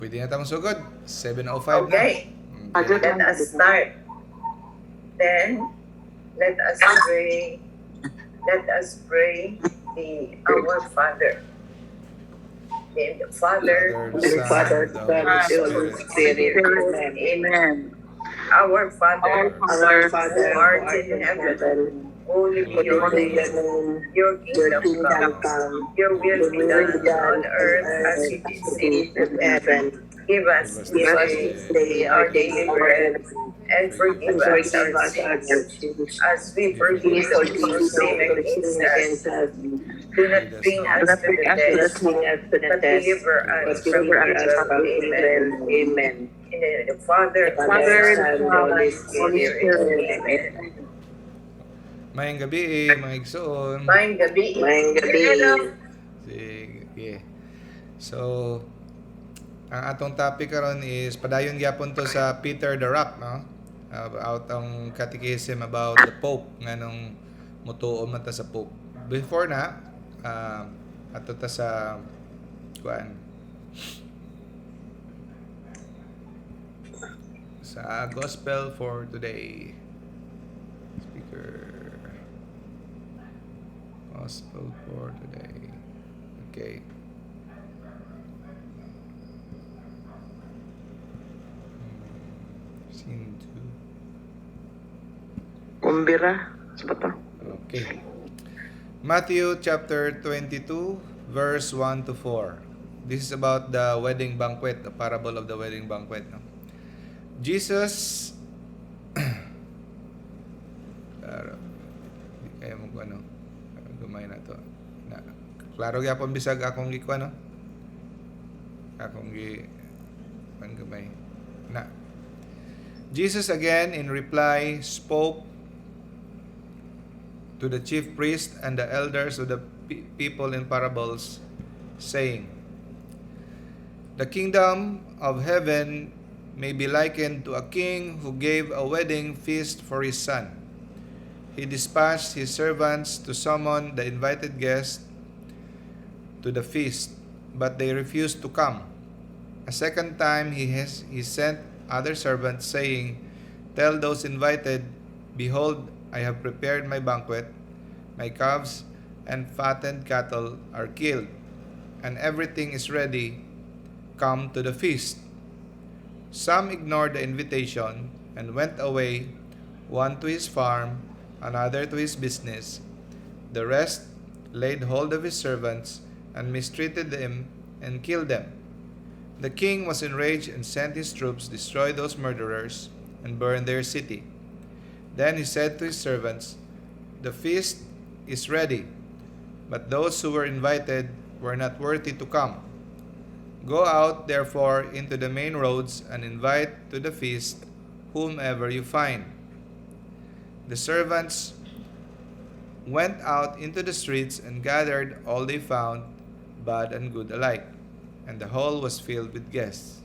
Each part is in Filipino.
Pwede na tayong sugod. 7:05 na. Okay. Let us start. Then, let us pray. Let us pray our Father. In the Father, the Son, and the Holy Spirit. Amen. Our Father, who art in heaven, holy be your name. Your kingdom come. Your will be done on earth as it is in heaven. Give us this day our daily bread, and forgive us our sins, as we forgive those who sin against us. Do not bring us to the test, but deliver us from evil. Amen. In the name of the Father, Son, and Holy Spirit. Amen. Mayang gabi, mga igsoon. Mayang gabi. Sige. So, ang atong topic karon is padayon gyapon to sa Peter the Rock, no? About ang catechism about the Pope nganong mutuo man ta sa Pope. Before na, ato ta sa kuan sa gospel for today. Speaker. Gospel for today. Okay. Scene 2. Kumbira. Sabato. Okay. Matthew chapter 22, verse 1 to 4. This is about the wedding banquet, the parable of the wedding banquet. No? Jesus, di kaya mo ano, gumay na to. Klaro gyapon bisag akong gikuan, no? Akong gumay. Na. Jesus again in reply spoke to the chief priests and the elders of the people in parables, saying, "The kingdom of heaven may be likened to a king who gave a wedding feast for his son. He dispatched his servants to summon the invited guests to the feast, but they refused to come. A second time he sent other servants, saying, 'Tell those invited, behold, I have prepared my banquet. My calves and fattened cattle are killed, and everything is ready. Come to the feast.' Some ignored the invitation and went away, one to his farm, another to his business. The rest laid hold of his servants and mistreated them and killed them. The king was enraged and sent his troops to destroy those murderers and burn their city. Then he said to his servants, 'The feast is ready, but those who were invited were not worthy to come. Go out, therefore, into the main roads and invite to the feast whomever you find.' The servants went out into the streets and gathered all they found, bad and good alike, and the hall was filled with guests.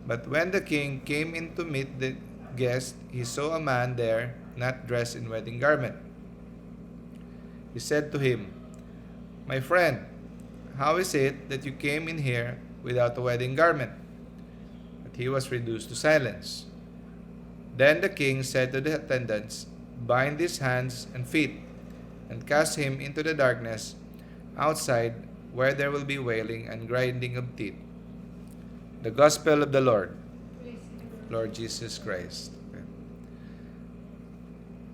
But when the king came in to meet the guests, he saw a man there not dressed in wedding garment. He said to him, 'My friend, how is it that you came in here without a wedding garment?' But he was reduced to silence. Then the king said to the attendants, 'Bind his hands and feet, and cast him into the darkness outside, where there will be wailing and grinding of teeth.'" The Gospel of the Lord. Lord Jesus Christ. Okay.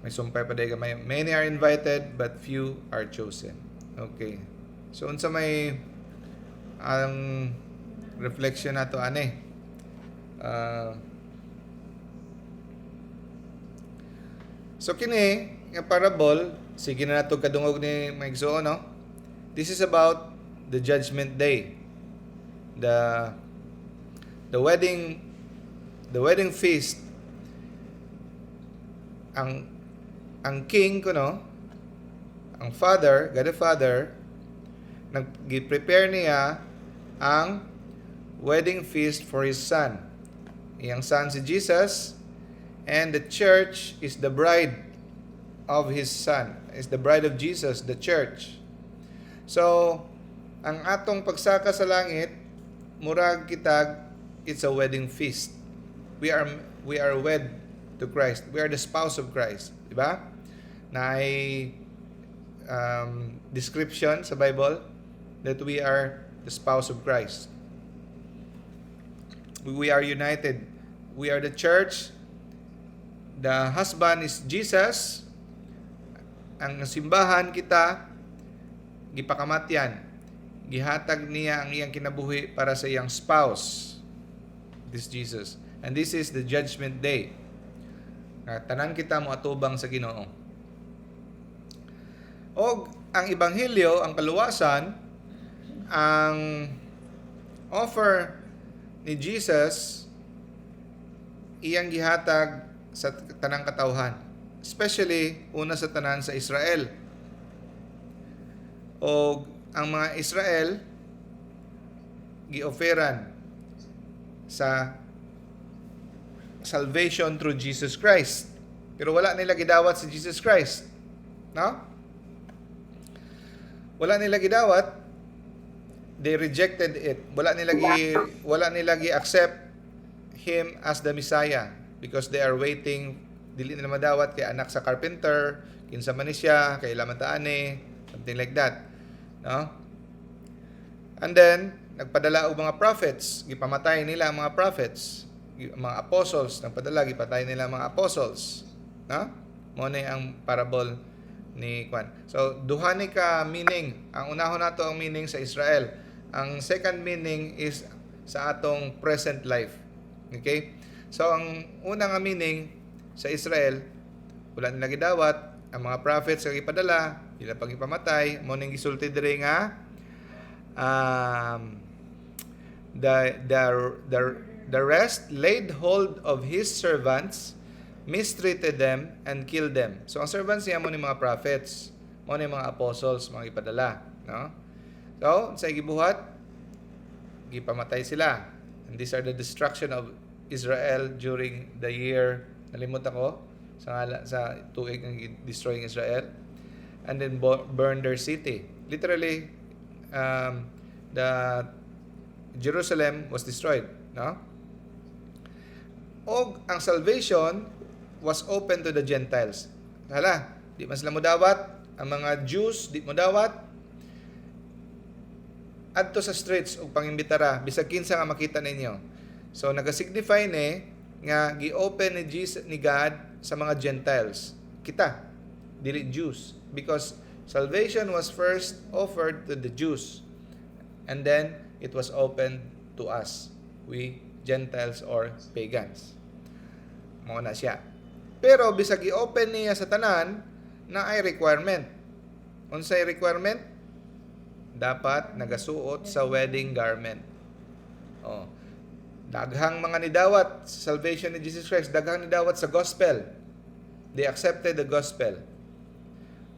May sumpay pa dahi gamay. Many are invited, but few are chosen. Okay. So, unsa may ang reflection nato ani? So kini nga parable, sige na nato kadungog ni Maigsoon, no? This is about the judgment day. The wedding feast. Ang king ko, no? Ang father, God the Father, nag-prepare niya ang wedding feast for his son. Iyang son si Jesus, and the church is the bride of his son. Is the bride of Jesus, the church. So, ang atong pagsaka sa langit, murag kitag it's a wedding feast. We are we are wed to Christ. We are the spouse of Christ, di ba? Na ay description sa Bible that we are the spouse of Christ. We are united. We are the church. The husband is Jesus. Ang simbahan kita, gipakamatyan. Gihatag niya ang iyang kinabuhi para sa iyang spouse. This Jesus. And this is the judgment day. Tanan kita mo atubang sa Ginoo. O ang ebanghelyo, ang kaluwasan, ang offer ni Jesus iyang gihatag sa tanang katawhan, especially una sa tanan sa Israel. O ang mga Israel gi-offeran sa salvation through Jesus Christ. Pero wala nila gidawat si Jesus Christ. No? Wala nila gidawat. They rejected it. Wala nila gi-accept him as the Messiah because they are waiting. Dili nila madawat kay anak sa carpenter, kinsa man ni siya, kay lamataane, something like that. No? And then nagpadala og mga prophets, gipamatay nila ang mga prophets, mga apostles, nagpadala gipatay nila ang mga apostles. No? Mo ni ang parable ni Kwan. So duha ni ka meaning. Ang unahon nato ang meaning sa Israel. Ang second meaning is sa atong present life. Okay? So, ang unang meaning sa Israel, wala nila gidawat, ang mga prophets sa ipadala, sila pag ipamatay, mo ning gisulti diri nga, the rest laid hold of his servants, mistreated them, and killed them. So, ang servants niya mo ni mga prophets, mo ni mga apostles, mga ipadala. No? So, sa gibuhat, gipamatay sila. And these are the destruction of Israel during the year, nalimot ako, sa tuig ng destroying Israel. And then burn their city. Literally, the Jerusalem was destroyed. No? O ang salvation was open to the Gentiles. Hala, di man sila mo dawat. Ang mga Jews, di mo dawat. Adto sa streets ug pangimbitara bisag kinsa nga makita ninyo. So naga-signify ni nga gi-open ni Jesus ni God sa mga Gentiles. Kita, dili Jews, because salvation was first offered to the Jews and then it was opened to us, we Gentiles or pagans. Mao na siya. Pero bisag i-open niya sa tanan na ay requirement. Unsay requirement? Dapat nagasuot sa wedding garment. Oh. Daghang mga nidawat sa salvation ni Jesus Christ, daghang nidawat sa gospel. They accepted the gospel.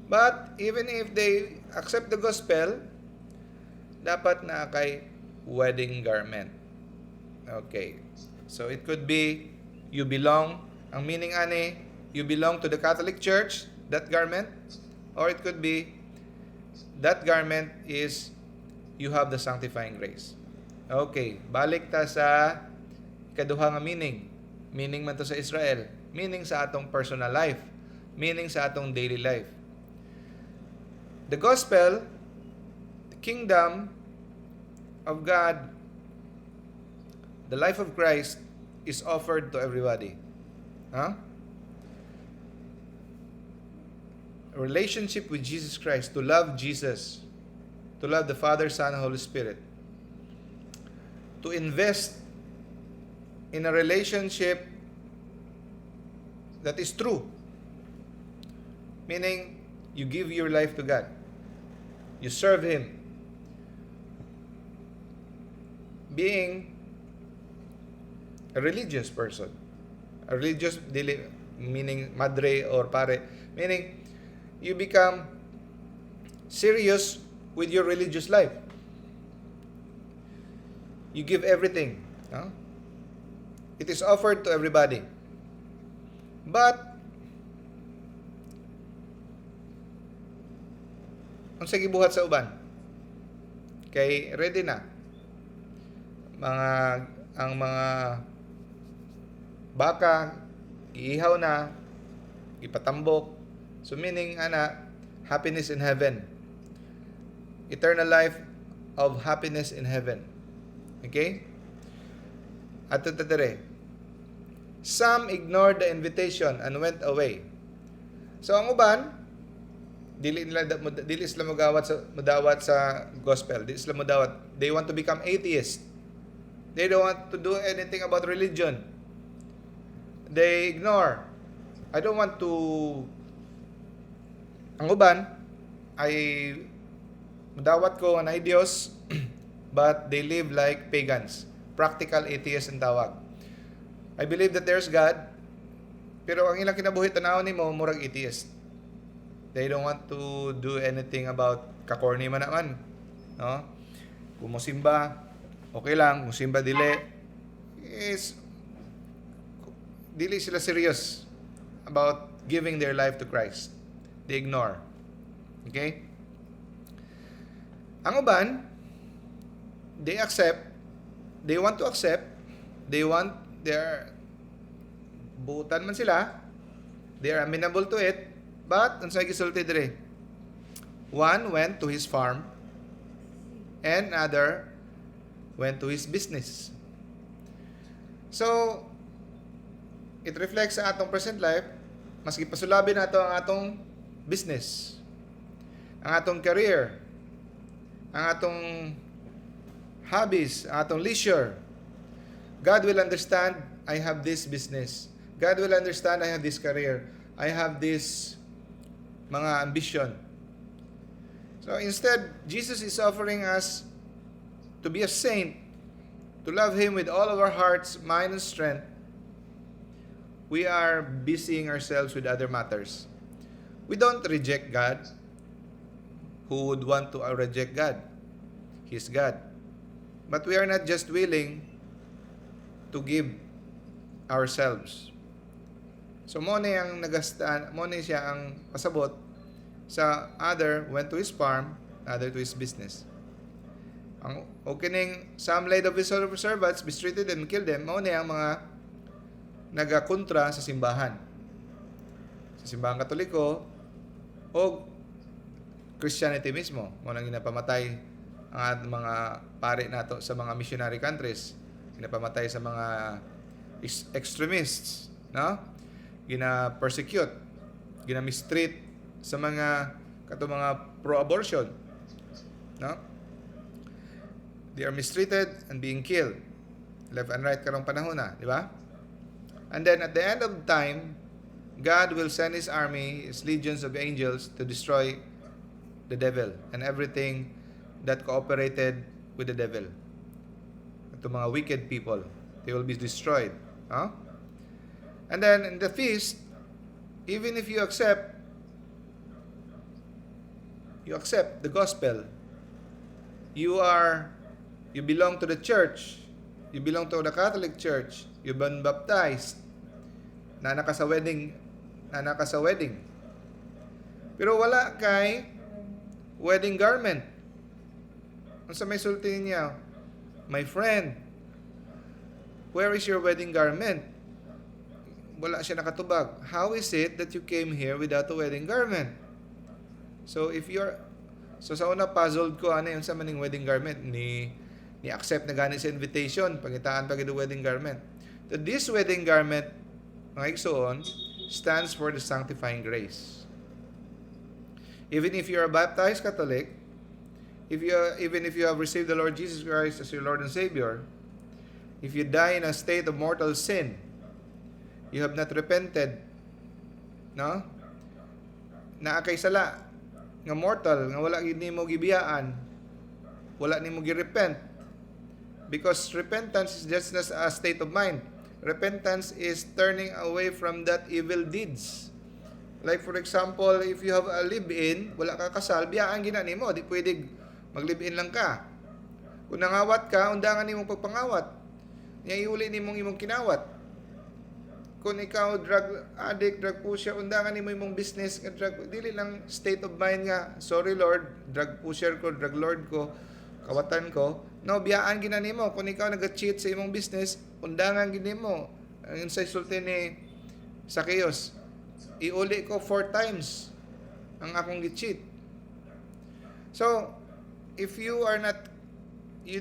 But even if they accept the gospel, dapat na kay wedding garment. Okay. So it could be you belong, ang meaning ani, you belong to the Catholic Church, that garment, or it could be that garment is you have the sanctifying grace. Okay, balik ta sa ikaduha nga meaning. Meaning man to sa Israel. Meaning sa atong personal life. Meaning sa atong daily life. The gospel, the kingdom of God, the life of Christ is offered to everybody. Huh? A relationship with Jesus Christ, to love Jesus, to love the Father, Son, and Holy Spirit, to invest in a relationship that is true, meaning you give your life to God, you serve Him, being a religious person, a religious, meaning madre or pare, meaning you become serious with your religious life. You give everything. No? It is offered to everybody. But, ang sige buhat sa uban, kay ready na. Mga ang mga baka iihaw na, ipatambok. So meaning happiness in heaven. Eternal life of happiness in heaven. Okay? At tatadere. Some ignored the invitation and went away. So ang uban, dili sila mudawat sa gospel. Dili sila mudawat. They want to become atheist. They don't want to do anything about religion. They ignore. I don't want to. Ang uban ay mudawat ko ang Diyos, but they live like pagans. Practical atheists ang tawag. I believe that there's God, pero ang ilang kinabuhi tanaw nimo murag atheist. They don't want to do anything about kakorni man naman, no? Kung musimba, okay lang. Kung simba dili, is dili sila serious about giving their life to Christ. They ignore. Okay? Ang uban, they accept, they want to accept, they're buutan man sila, they are amenable to it, but unsay gisulti dire? One went to his farm, and other went to his business. So, it reflects sa atong present life, maski pasulabi nato ang atong business, ang atong career, ang atong hobbies, ang atong leisure. God will understand, I have this business. God will understand, I have this career. I have this mga ambition. So instead, Jesus is offering us to be a saint, to love Him with all of our hearts, mind, and strength. We are busying ourselves with other matters. We don't reject God. Who would want to reject God? He's God. But we are not just willing to give ourselves. So mo na ang nagastaan, mo na siya ang pasabot sa other went to his farm, other to his business. Ang opening, some laid of his servants, mistreated them, killed them, mo na ang mga nagakontra sa simbahan. Sa simbahan Katoliko o Christianity mismo, mo nang ginapamatay ang mga pare nato sa mga missionary countries, ginapamatay sa mga extremists, no? Gina-persecute, gina-mistreat sa mga mga pro-abortion, no? They are mistreated and being killed left and right karong panahon na, di ba? And then at the end of time, God will send His army, His legions of angels to destroy the devil and everything that cooperated with the devil. Ito mga wicked people, they will be destroyed. Huh? And then in the feast, even if you accept the gospel, you belong to the church, you belong to the Catholic Church, you've been baptized, nana ka sa wedding. Pero wala kay wedding garment. Ang sa may sulti niya, my friend, where is your wedding garment? Wala siya nakatubag. How is it that you came here without a wedding garment? So sa una puzzled ko yung sa maning wedding garment ni accept na gani sa invitation pangitaan pag the wedding garment. That this wedding garment, mga igsoon, stands for the sanctifying grace. Even if you are a baptized Catholic, even if you have received the Lord Jesus Christ as your Lord and Savior, if you die in a state of mortal sin, you have not repented, no? Naa kay sala nga mortal nga wala gid nimo gibiyaan, wala nimo gi-repent. Because repentance is just a state of mind. Repentance is turning away from that evil deeds. Like for example, if you have a live-in, wala ka kasal, biyaan gina nimo, di pwede mag-live-in lang ka. Kung nangawat ka, undangan nimong pagpangawat. Niya iuli nimong imong kinawat. Kung ikaw drug addict, drug pusher, undangan nimo imong business nga drug, dili lang state of mind nga, sorry Lord, drug pusher ko, drug lord ko, kawatan ko, no, biyaan ginani mo. Kung ikaw nag-cheat sa imong business, undangan gini mo. Ang sa sulti ni Zacchaeus, iuli ko 4 times ang akong gi-cheat. So, if you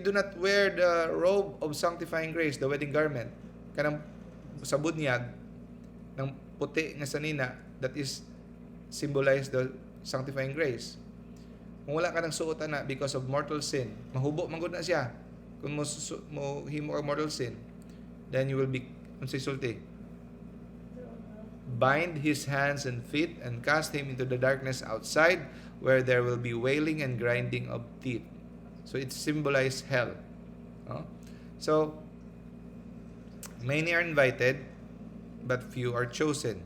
do not wear the robe of sanctifying grace, the wedding garment, kanang sa bunyag ng puti nga sanina, that is symbolize the sanctifying grace. Kung wala ka ng suot na because of mortal sin, mahubo man gud na siya. Kung mo himo ang mortal sin, then you will be unsisulti. Bind his hands and feet and cast him into the darkness outside, where there will be wailing and grinding of teeth. So it symbolizes hell. No? So many are invited, but few are chosen.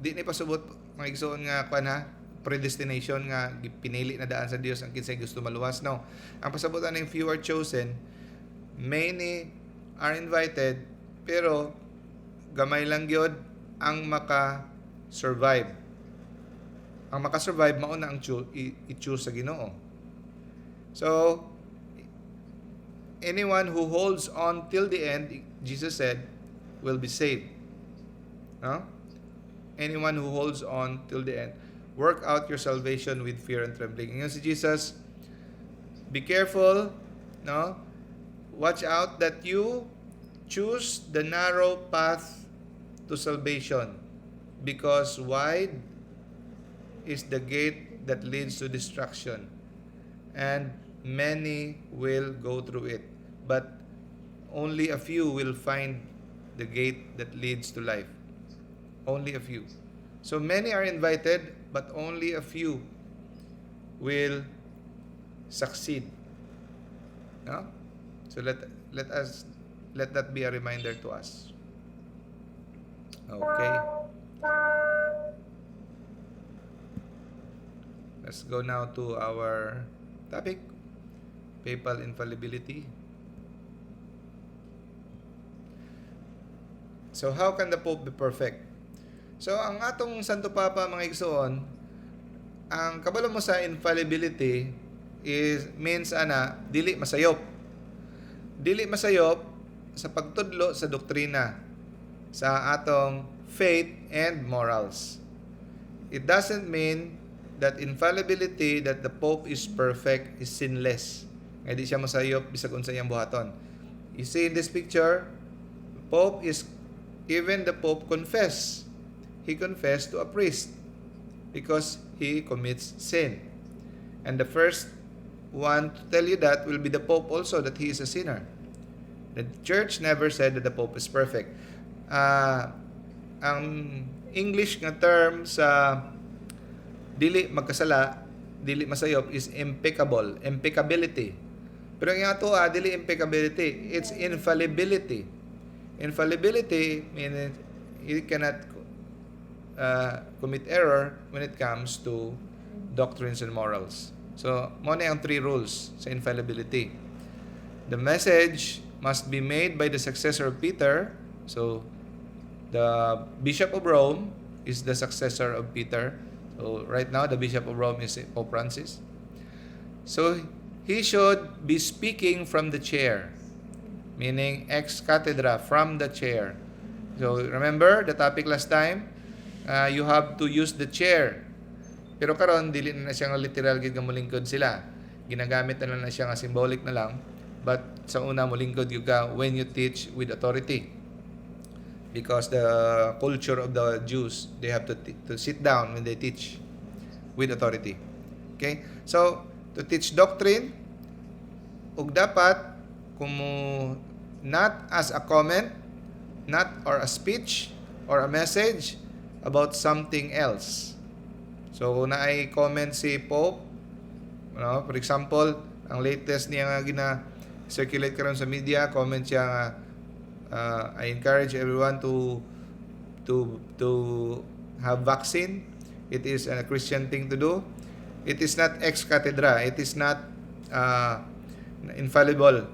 Di ni pasubot mga igsoon nga kuan ha, predestination nga pinili na daan sa Dios ang kinsay gusto maluwas, no. Ang pasabutan ng few are chosen, many are invited, pero gamay lang gyud ang maka-survive. Ang maka-survive mao na ang i-choose sa Ginoo. So anyone who holds on till the end, Jesus said, will be saved. No? Anyone who holds on till the end. Work out your salvation with fear and trembling. Ngayon si Jesus, be careful, no? Watch out that you choose the narrow path to salvation, because wide is the gate that leads to destruction, and many will go through it, but only a few will find the gate that leads to life. Only a few. So many are invited, but only a few will succeed. No? So let that be a reminder to us. Okay. Let's go now to our topic, papal infallibility. So how can the Pope be perfect? So ang atong Santo Papa mga igsoon, ang kabalo mo sa infallibility means dili masayop. Dili masayop sa pagtudlo sa doktrina sa atong faith and morals. It doesn't mean that infallibility, that the Pope is perfect, is sinless. Nga di siya masayop bisag unsa iyang buhaton. You see in this picture, even the Pope confessed. He confessed to a priest because he commits sin. And the first one to tell you that will be the Pope also, that he is a sinner. The Church never said that the Pope is perfect. Ang English nga term sa dili magkasala, dili masayop is impeccability. Pero ang ato dili impeccability, it's infallibility. Infallibility means you cannot commit error when it comes to doctrines and morals. So, mo na ang 3 rules sa infallibility. The message must be made by the successor of Peter. So, the Bishop of Rome is the successor of Peter. So, right now, the Bishop of Rome is Pope Francis. So, he should be speaking from the chair, meaning ex cathedra, from the chair. So, remember the topic last time? You have to use the chair. Pero karon dili na siya nga literal gid nga molingkod sila. Ginagamit na lang siya nga symbolic na lang. But sa una molingkod gyud ka when you teach with authority. Because the culture of the Jews, they have to sit down when they teach with authority. Okay? So, to teach doctrine, ug dapat not as a comment, not or a speech or a message about something else. So, naay comment si Pope, for example, ang latest niya nga gina-circulate karon sa media, comment siya nga, I encourage everyone to have vaccine. It is a Christian thing to do. It is not ex cathedra. It is not infallible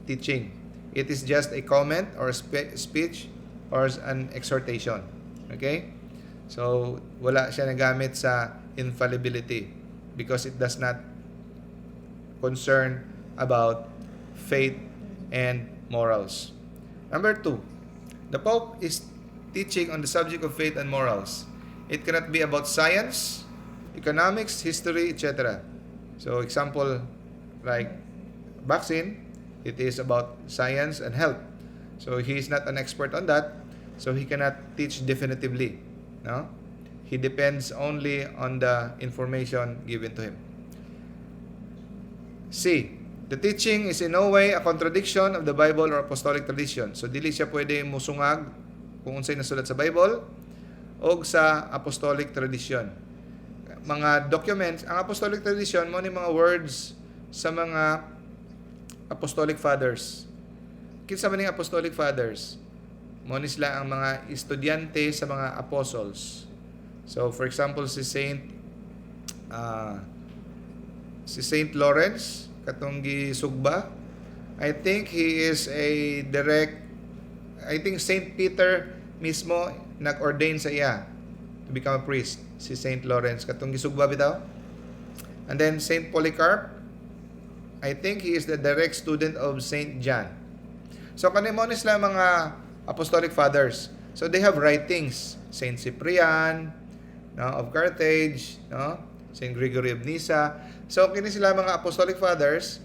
teaching. It is just a comment or a speech or an exhortation. Okay? So, wala siya nagamit sa infallibility because it does not concerned about faith and morals. Number 2, the Pope is teaching on the subject of faith and morals. It cannot be about science, economics, history, etc. So example, like vaccine, it is about science and health. So he is not an expert on that, so he cannot teach definitively. No? He depends only on the information given to him. C, the teaching is in no way a contradiction of the Bible or apostolic tradition. So dili siya pwede musungag kung unsay nasulat sa Bible o sa apostolic tradition. Mga documents, ang apostolic tradition mo ni mga words sa mga apostolic fathers. Kinsa man ning apostolic fathers? Mo ni sila ang mga estudyante sa mga apostles. So for example si Saint Lawrence katong gisugba, I think he is a direct, I think Saint Peter mismo nag-ordain sa iya to become a priest, si Saint Lawrence katong gisugba bitaw. And then Saint Polycarp, I think he is the direct student of Saint John. So kanimo ni sila mga apostolic fathers. So they have writings, Saint Cyprian, no, of Carthage, no, Saint Gregory of Nyssa. So kini sila mga apostolic fathers,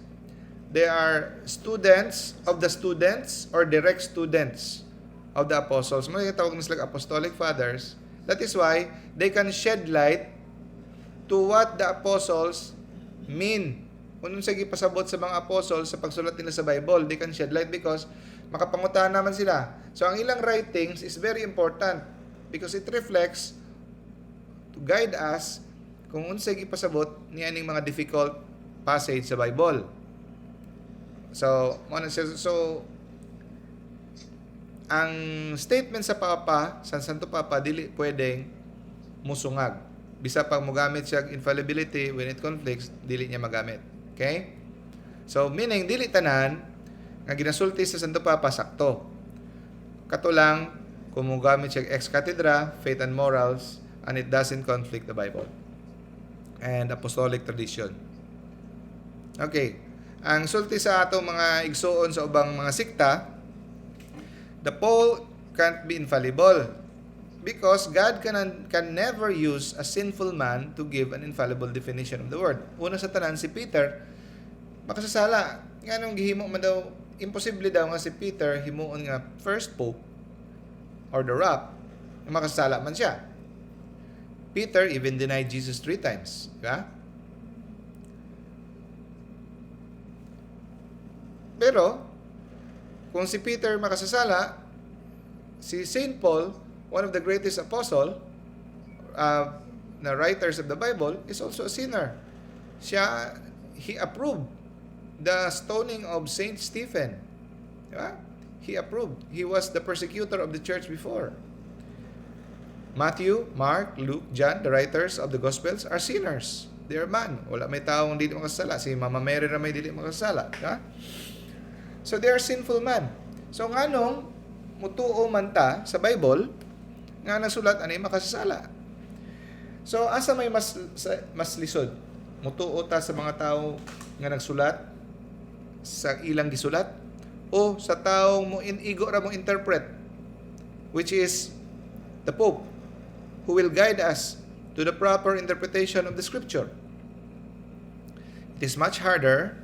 they are students of the students or direct students of the apostles. Mga tawag na sila apostolic fathers. That is why they can shed light to what the apostles mean. Kung sa gipasabot sa mga apostles sa pagsulat nila sa Bible, they can shed light because makapangutan naman sila. So ang ilang writings is very important because it reflects to guide us kung unsay gipasabot niya ning mga difficult passage sa Bible. So ang statement sa Papa, sa Santo Papa, dili pwedeng musungag. Bisa pag mogamit siya infallibility when it conflicts, dili niya magamit. Okay? So meaning dili tanan nga ginasulti sa Santo Papa sakto. Kato lang kung mogamit siya ex cathedra, faith and morals, and it doesn't conflict the Bible and apostolic tradition. Okay. Ang sulti sa atong mga igsuon sa ubang mga sikta, the Pope can't be infallible because God can never use a sinful man to give an infallible definition of the word. Una sa tanan, si Peter makasasala. Nganong gihimo man daw, imposible daw nga si Peter himuon nga first Pope or the rap, makasasala man siya. Peter even denied Jesus 3 times. Diba? Pero, kung si Peter makasasala, si Saint Paul, one of the greatest apostle, na writers of the Bible, is also a sinner. He approved the stoning of Saint Stephen. Diba? He approved. He was the persecutor of the church before. Matthew, Mark, Luke, John, the writers of the Gospels are sinners. They are man. Wala may taong dili makasala. Si Mama Mary na may dili makasala. Diba? So they are sinful man. So nganong mutuo man ta sa Bible nga nasulat ani makasasala. So asa may mas lisod? Mutuo ta sa mga tao nga nagsulat sa ilang gisulat o sa taong mo inigo ra mo interpret, which is the Pope, who will guide us to the proper interpretation of the Scripture. It is much harder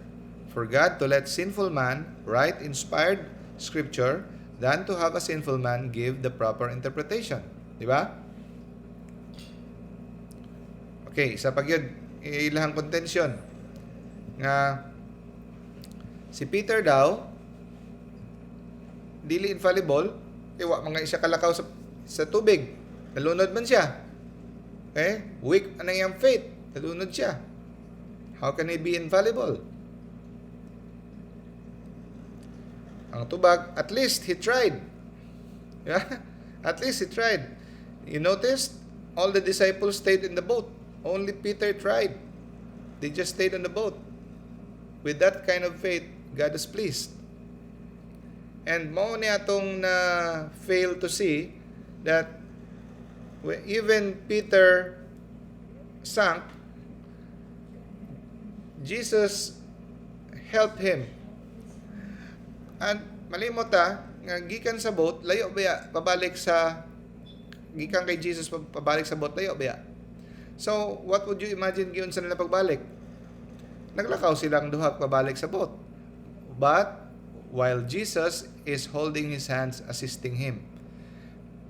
for God to let sinful man write inspired Scripture than to have a sinful man give the proper interpretation. Di ba? Okay, isa pag yun, ilahang contention nga si Peter daw dili infallible, wa mga siya kalakaw sa tubig. Nalunod man siya. Okay? Weak ang iyang faith. Nalunod siya. How can he be infallible? Ang tubag, at least he tried. Yeah? At least he tried. You noticed? All the disciples stayed in the boat. Only Peter tried. They just stayed on the boat. With that kind of faith, God is pleased. And mao ni atong na fail to see that even Peter sank, Jesus help him. And malimot nga gikan sa boat, layo ba pabalik sa gikan kay Jesus pabalik sa boat, layo ba? So, what would you imagine giyon sa nila pagbalik? Naglakaw silang duha pabalik sa boat. But while Jesus is holding his hands, assisting him.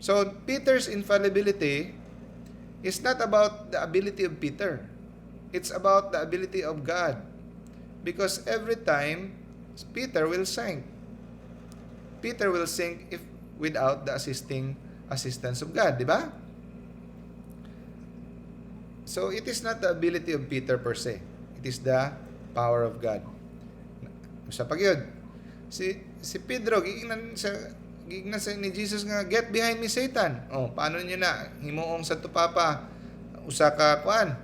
So, Peter's infallibility is not about the ability of Peter. It's about the ability of God. Because every time, Peter will sink. Peter will sink if without the assistance of God, di ba? So, it is not the ability of Peter per se. It is the power of God. Sa pagyod, si Pedro, gignan sa ni Jesus nga, get behind me, Satan. Oh, paano niyo na? Himuong sa tupapa, usa ka kuan,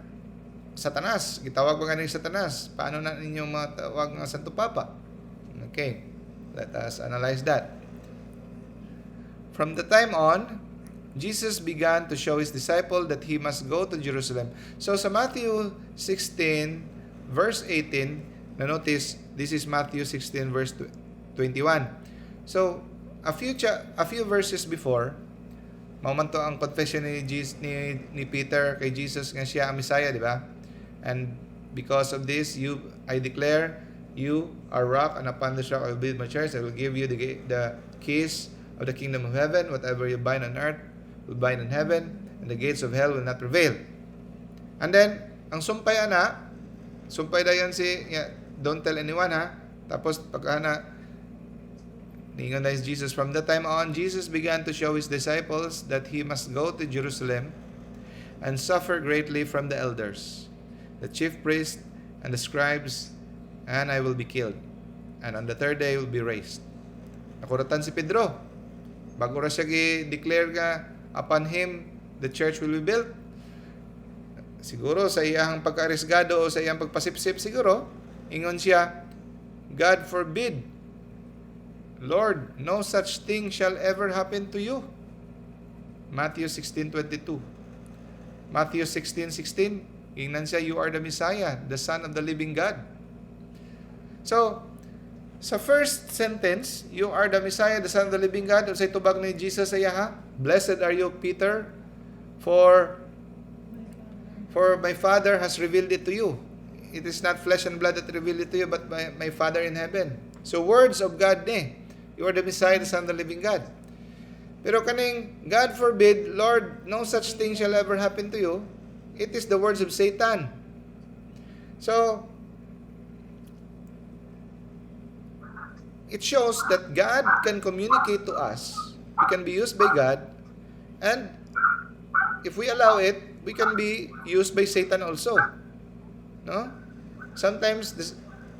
Satanas. Gitawag ba nga ni Satanas? Paano na ninyo matawag nga Santo Papa? Okay, let us analyze that. From the time on, Jesus began to show his disciple that he must go to Jerusalem. So sa Matthew 16, verse 18, na notice, this is Matthew 16, verse 21. So, a few verses before, mauman to ang confession ni Peter kay Jesus nga siya ang Messiah, di ba? And because of this, I declare, you are rock, and upon this rock I will build my church. I will give you the keys of the kingdom of heaven. Whatever you bind on earth will bind in heaven, and the gates of hell will not prevail. And then, ang sumpay dayon don't tell anyone Tapos ningon na is Jesus. From that time on, Jesus began to show his disciples that he must go to Jerusalem and suffer greatly from the elders, the chief priests, and the scribes, and I will be killed. And on the third day, will be raised. Nakuratan si Pedro. Bago ra siya gi-declare nga, upon him, the church will be built. Siguro sa iyang pagka-arisgado o sa iyang pagpasipsip, siguro, ingon siya, God forbid, Lord, no such thing shall ever happen to you. Matthew 16:22. Matthew 16:16, ingnan siya, you are the Messiah, the Son of the living God. So, sa first sentence, you are the Messiah, the Son of the living God, sa itubag ni Jesus sa iya, blessed are you, Peter, for my Father has revealed it to you. It is not flesh and blood that revealed it to you, but my Father in heaven. So, words of God ni. You are the Messiah, the Son of the living God. Pero kaning, God forbid, Lord, no such thing shall ever happen to you, it is the words of Satan. So, it shows that God can communicate to us. We can be used by God. And if we allow it, we can be used by Satan also. No? Sometimes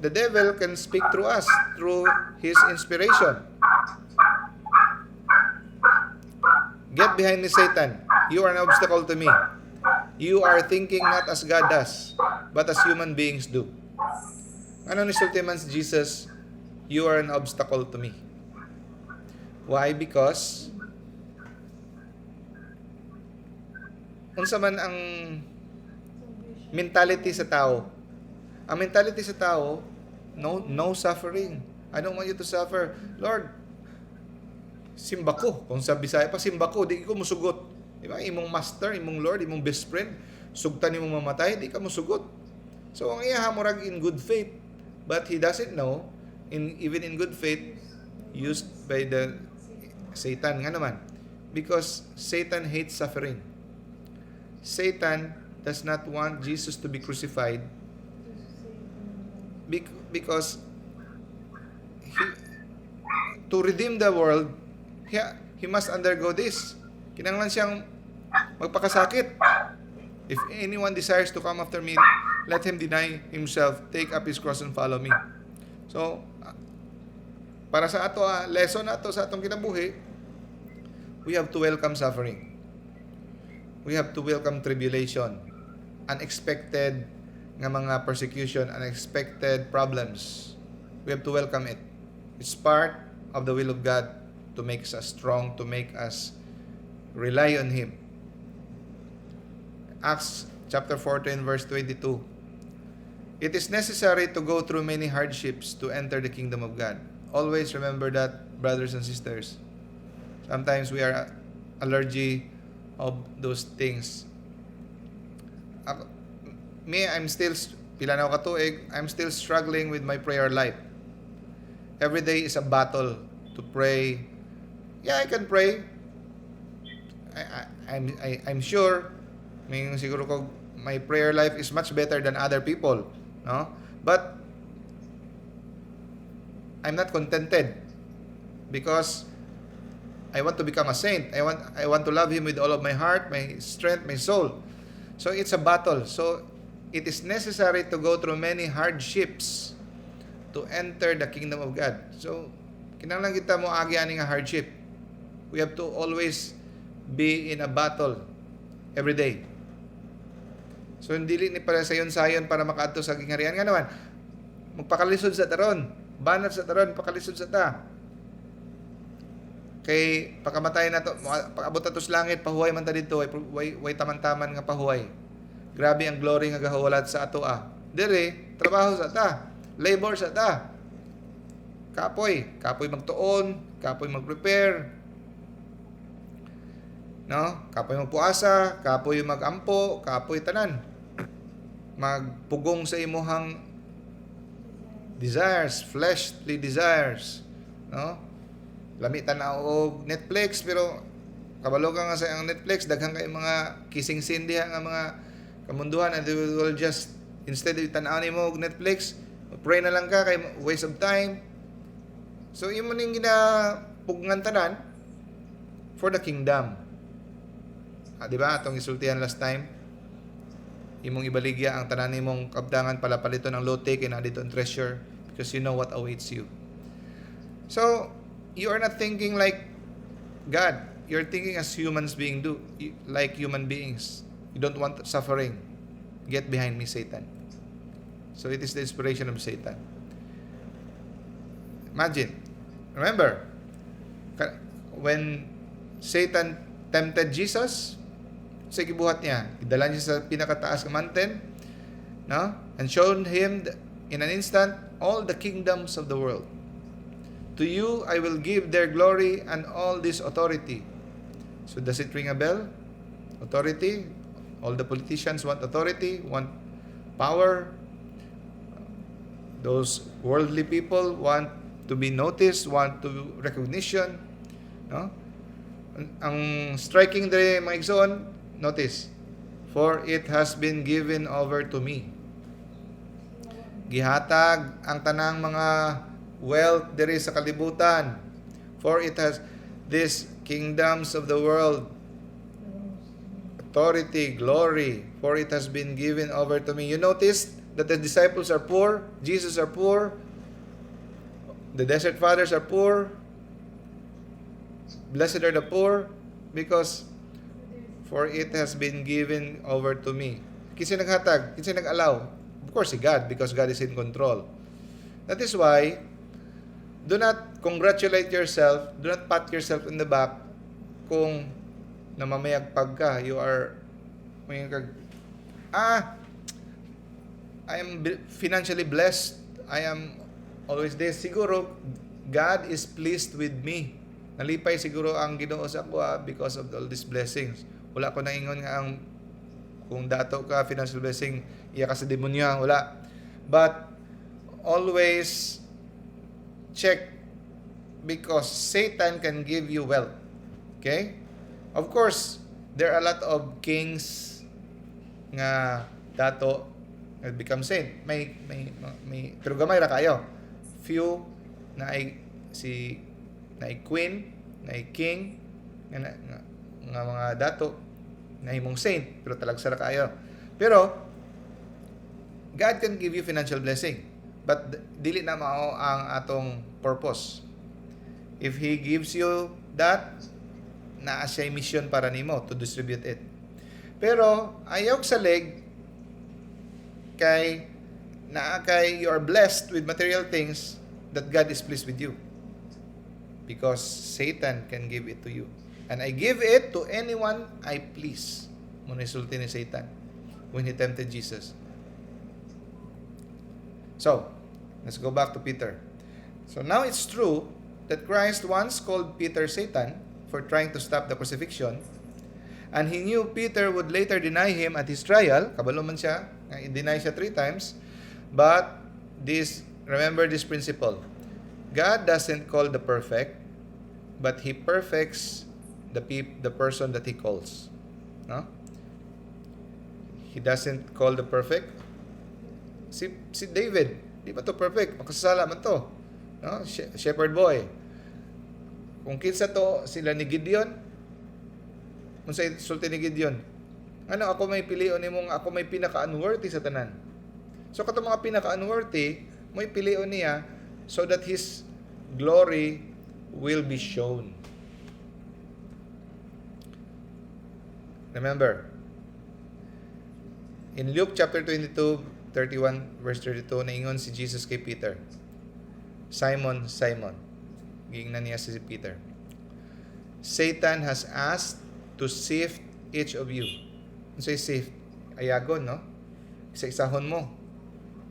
the devil can speak through us, through his inspiration. Get behind me, Satan. You are an obstacle to me. You are thinking not as God does, but as human beings do. Ano ni sultiman si Jesus? You are an obstacle to me. Why? Because unsa man ang mentality sa tao. Ang mentality sa tao, no suffering. I don't want you to suffer. Lord, simba ko. Kung sa Bisaya pa, simba ko, di ko musugot. Di ba? Imong master, imong Lord, imong best friend, sugtan imong mamatay, di ka musugot. So, ang iya hamurag in good faith. But he doesn't know, even in good faith, used by the Satan nga naman. Because Satan hates suffering. Satan does not want Jesus to be crucified because to redeem the world, he must undergo this. Kinanglan siyang magpakasakit. If anyone desires to come after me, let him deny himself, take up his cross and follow me. So, para sa ato, lesson nato sa atong kinabuhi, we have to welcome suffering. We have to welcome tribulation, unexpected nga mga persecution, unexpected problems. We have to welcome it. It's part of the will of God to make us strong, to make us rely on Him. Acts chapter 14 verse 22. It is necessary to go through many hardships to enter the kingdom of God. Always remember that, brothers and sisters. Sometimes we are allergic of those things. I'm still, pila na ako katuig, I'm still struggling with my prayer life. Every day is a battle to pray. Yeah, I can pray. I'm sure, siguro ko, my prayer life is much better than other people, no? But I'm not contented because I want to become a saint. I want to love Him with all of my heart, my strength, my soul. So it's a battle. So it is necessary to go through many hardships to enter the kingdom of God. So kinahanglan kita mo agi ani nga hardship. We have to always be in a battle every day. So hindi ni para sayon-sayon para makaadto sa gingharian nga naman. Magpakalisod sa taron, banat sa taron, pakalisod sa ta. Kay pagkamatay na to, pag-abot na to sa langit, pahuway man ta dito, way taman-taman nga pahuway. Grabe ang glory nga gahuwalat sa ato Dire, trabaho sa ta, labor sa ta. Kapoy magtuon, kapoy mag-prepare. No? Kapoy magpuasa, kapoy magampo, kapoy tanan. Magpugong sa imuhang desires, fleshly desires, no? Lami tanaw og Netflix pero kabalo ka nga sa ang Netflix daghang kay mga kissing scene diha nga mga kamunduhan and they will just instead of tanaw nimo og Netflix, pray na lang ka kay waste of time. So imo ning ginapugngan tanan for the kingdom. Di ba atong isultihan last time? Imong ibaligya ang tanan nimong kabdangan palapalito ng lote kay na dito ang treasure because you know what awaits you. So you are not thinking like God. You're thinking as humans being do, like human beings. You don't want suffering. Get behind me, Satan. So it is the inspiration of Satan. Imagine. Remember, when Satan tempted Jesus, sa gibuhat niya, idala niya sa pinakataas ng mountain, no? And showed him in an instant all the kingdoms of the world. To you I will give their glory and all this authority. So does it ring a bell? Authority. All the politicians want authority, want power. Those worldly people want to be noticed, want to recognition, no? Ang striking dere mga igsoon, notice, for it has been given over to me. Gihatag ang tanang mga wealth diri sa kalibutan. For it has these kingdoms of the world, authority, glory, for it has been given over to me. You notice that the disciples are poor, Jesus are poor, the desert fathers are poor. Blessed are the poor because for it has been given over to me. Kinsa naghatag? Kinsa nag-allow? Of course, si God, because God is in control. That is why, do not congratulate yourself, do not pat yourself in the back kung namamayagpag ka. You are, I am financially blessed. I am always this. Siguro, God is pleased with me. Nalipay siguro ang Ginoo sa ako because of all these blessings. Wala ko naingon nga ang kung dato ka financial blessing iya ka sa demonyo, wala. But always check because Satan can give you wealth. Okay? Of course, there are a lot of kings nga dato become saint. May pero gamay ra kayo. Few na ay na queen, na king, nga mga dato, na himong saint, pero talagsara kayo. Pero, God can give you financial blessing, but dili na mao ang atong purpose. If He gives you that, naa siya mission para nimo to distribute it. Pero, ayaw sa leg, kay you are blessed with material things that God is pleased with you. Because Satan can give it to you. And I give it to anyone I please. Muna isulti ni Satan when he tempted Jesus. So, let's go back to Peter. So now it's true that Christ once called Peter Satan for trying to stop the crucifixion. And he knew Peter would later deny him at his trial. Kabalo man siya. I-deny siya 3 times. But remember this principle. God doesn't call the perfect, but He perfects the person that He calls. No? He doesn't call the perfect. Si David, di ba to perfect? Makasasala man to. No? Shepherd boy. Kung kinsa to sila ni Gideon, kung sa sulti ni Gideon, ano, ako may pilion nimong, ako may pinaka-unworthy sa tanan. So kato mga pinaka-unworthy, may pilion niya so that His glory will be shown. Remember, in Luke chapter 22, 31, verse 32, naingon si Jesus kay Peter, Simon, Simon, gingnan niya si Peter, Satan has asked to sift each of you. Ano say sift? Ayagon, no? Isa-isahon mo.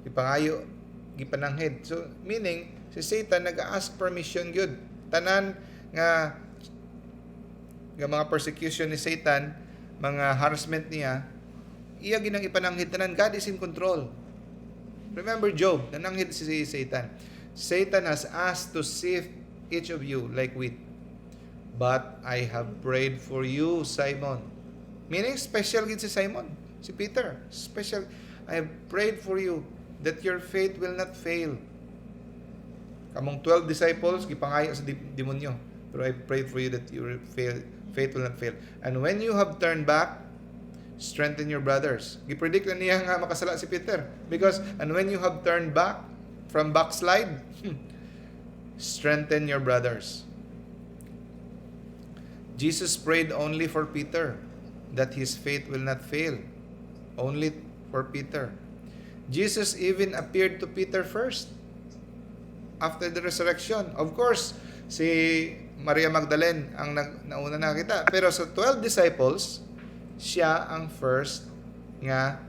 Ipangayo, gipananghid. So, meaning, si Satan nag-ask permission good. Tanan nga mga persecution ni Satan, mga harassment niya, iya ginang ipananghid tanan. God is in control. Remember Job, nananghid si Satan. Satan has asked to sift each of you like wheat. But I have prayed for you, Simon. Meaning, special gid si Simon, si Peter. Special. I have prayed for you that your faith will not fail. Kamong 12 disciples, gipangayo sa demonyo. Pero I prayed for you that your faith will not fail. And when you have turned back, strengthen your brothers. Gipredict na niya nga makasala si Peter. Because, and when you have turned back from backslide, strengthen your brothers. Jesus prayed only for Peter, that his faith will not fail. Only for Peter. Jesus even appeared to Peter first after the resurrection. Of course, si Maria Magdalene ang nauna nakita. Pero sa 12 disciples, siya ang first nga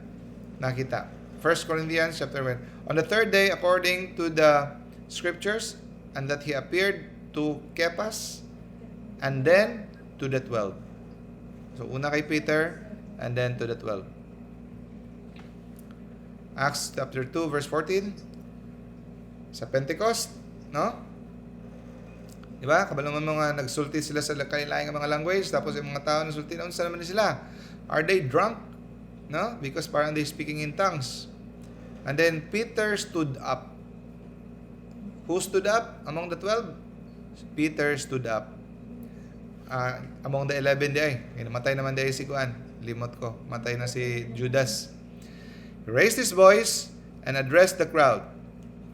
nakita. 1 Corinthians chapter 1. On the third day, according to the scriptures, and that he appeared to Cephas, and then to the 12. So, una kay Peter, and then to the 12. Acts chapter 2, verse 14. Sa Pentecost, no? Diba? Kabalo mga nagsulti sila sa kailaing mga language, tapos yung mga tao nagsulti, unsa naman sila? Are they drunk? No? Because parang they speaking in tongues. And then Peter stood up. Who stood up among the 12? Peter stood up. Among the 11 di ay. Matay naman di ay si Kuan. Limot ko. Matay na si Judas. He raised his voice and addressed the crowd.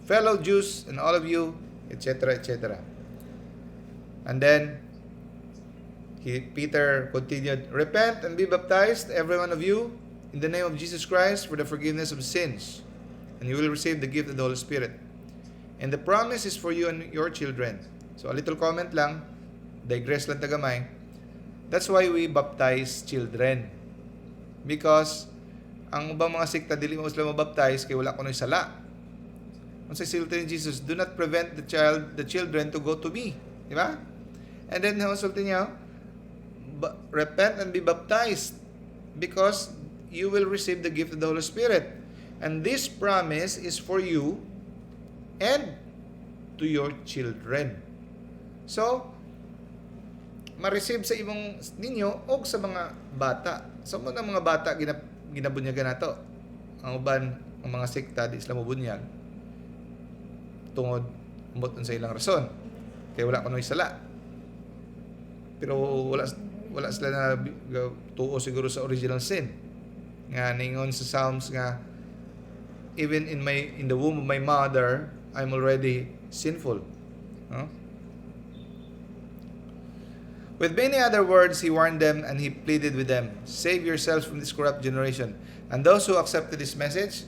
Fellow Jews and all of you, etc., etc. And then, Peter continued, repent and be baptized, every one of you, in the name of Jesus Christ for the forgiveness of sins, and you will receive the gift of the Holy Spirit. And the promise is for you and your children. So, a little comment lang, digress lang tagamay. That's why we baptize children. Because, ang ubang mga sikta, dili mo sila mabaptize, kaya wala ko na sala. Kung sa silta ni Jesus, do not prevent the children to go to me. Di ba? And then, ang sulti niya, repent and be baptized because you will receive the gift of the Holy Spirit. And this promise is for you and to your children. So, ma-receive sa imong ninyo o sa mga bata. Sa mga bata, ginabunyagan nato. Ang uban, ang mga sikta, di sila mabunyag. Tungod, umot sa ilang rason. Kaya wala ko nung isala. Pero wala sila na tuo siguro sa original sin. Nga ningon sa Psalms nga, even in the womb of my mother, I'm already sinful. No? With many other words, he warned them and he pleaded with them, save yourselves from this corrupt generation. And those who accepted this message,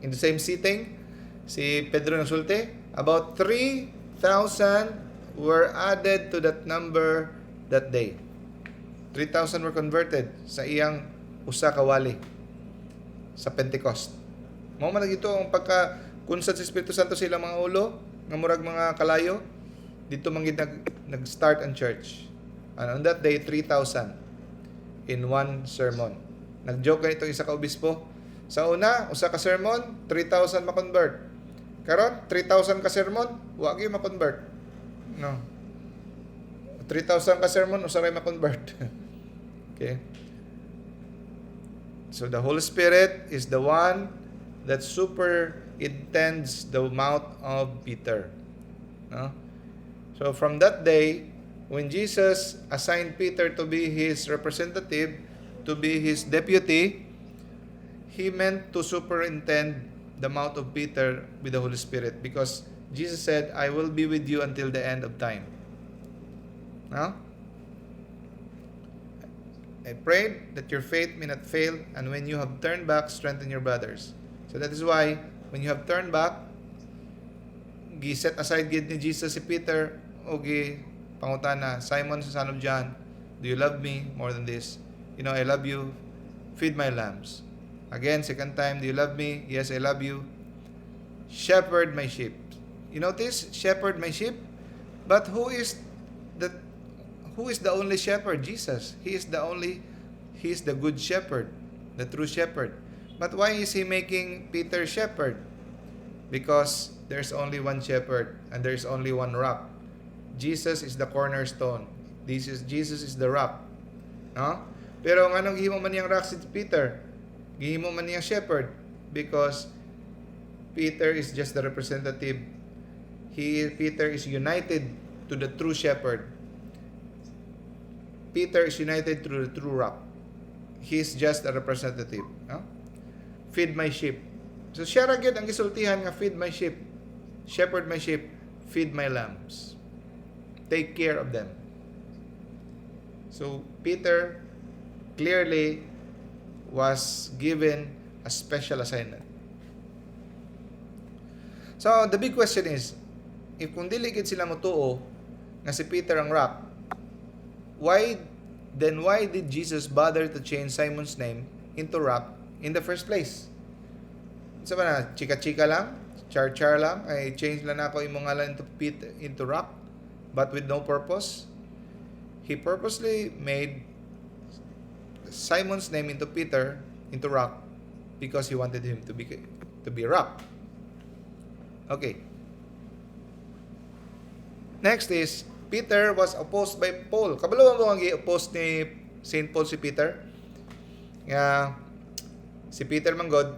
in the same sitting, si Pedro nagsulti, about 3,000 were added to that number that day. 3,000 were converted sa iyang usa ka wali sa Pentecost. Mao man ito ang pagka kunsad sa Espiritu Santo sa ilang mga ulo, nga murag mga kalayo, dito man gid nag-start ang church. And on that day 3,000 in one sermon. Nag-joke ganito isa ka obispo. Sa una, usa ka sermon, 3,000 ma-convert. Karon 3,000 ka sermon, wa gyud ma-convert. No. 3,000 ka sermon, usa ray ma-convert. Okay? So the Holy Spirit is the one that superintends the mouth of Peter. No? So from that day, when Jesus assigned Peter to be his representative, to be his deputy, he meant to superintend the mouth of Peter with the Holy Spirit, because Jesus said, I will be with you until the end of time. No? I prayed that your faith may not fail, and when you have turned back, strengthen your brothers. So that is why, when you have turned back, gi-set aside gid ni Jesus si Peter, o pangutana, Simon, son of John, do you love me more than this? You know, I love you. Feed my lambs. Again, second time, do you love me? Yes, I love you. Shepherd my sheep. You notice, shepherd my sheep. But who is the only shepherd? Jesus. He is the good shepherd, the true shepherd. But why is he making Peter shepherd? Because there's only one shepherd and there's only one rock. Jesus is the cornerstone. Jesus is the rock. No? Pero nganong gihimo man niyang rock si Peter? Gihimo man niyang shepherd because Peter is just the representative. Peter is united to the true shepherd. Peter is united to the true rock. He is just a representative. No? Feed my sheep. So siya ra gyud ang gisultihan nga feed my sheep. Shepherd my sheep, feed my lambs. Take care of them. So Peter clearly was given a special assignment. So the big question is, if kung dili gid sila motuo nga si Peter ang rock, why did Jesus bother to change Simon's name into rock in the first place? Sa ba na, chika-chika lang, char-char lang, ay change lang ako imong ngalan into rock, but with no purpose. He purposely made Simon's name into Peter, into rock, because he wanted him to be rock. Okay. Next is, Peter was opposed by Paul. Kabalo mo ang i-oppose ni St. Paul si Peter? Si Peter manggod,